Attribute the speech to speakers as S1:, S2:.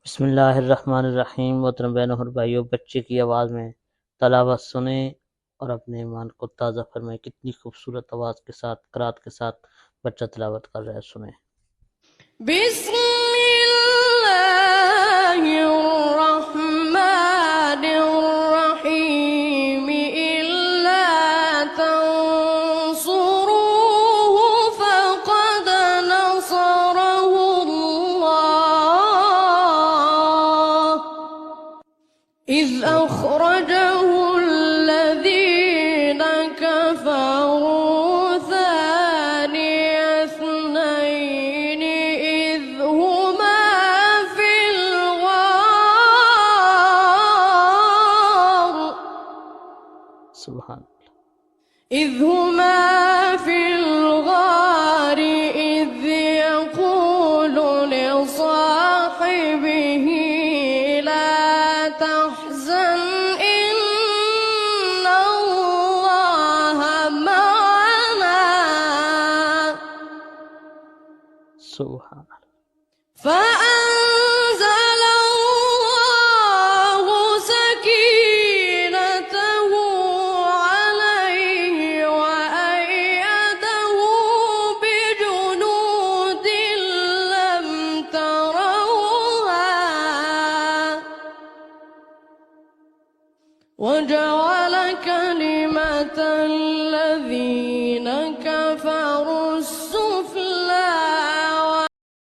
S1: बिस्मिल्लाहिर्रहमानिर्रहीम। मोहतरम बहनों और भाइयों, बच्चे की आवाज़ में तलावत सुने और अपने ईमान को ताज़ा फरमाएं। कितनी खूबसूरत आवाज़ के साथ, क़रात के साथ बच्चा तलावत कर रहा है, सुने।
S2: बिस्मिल्लाहिर्रहमानिर्रहीम। इल्ला तंसुरूहु फक़द नसरहुल्लाह इज़ अख़रजहु الذين كفروا ثاني اثنين إذ هما في الغار
S1: सुभान
S2: إذ يقول لصاحبه لا تحزن إن الله معنا
S1: सुभान
S2: فأنزل الله سكينته عليه وأيده بجنود لم تروها وجعل كلمة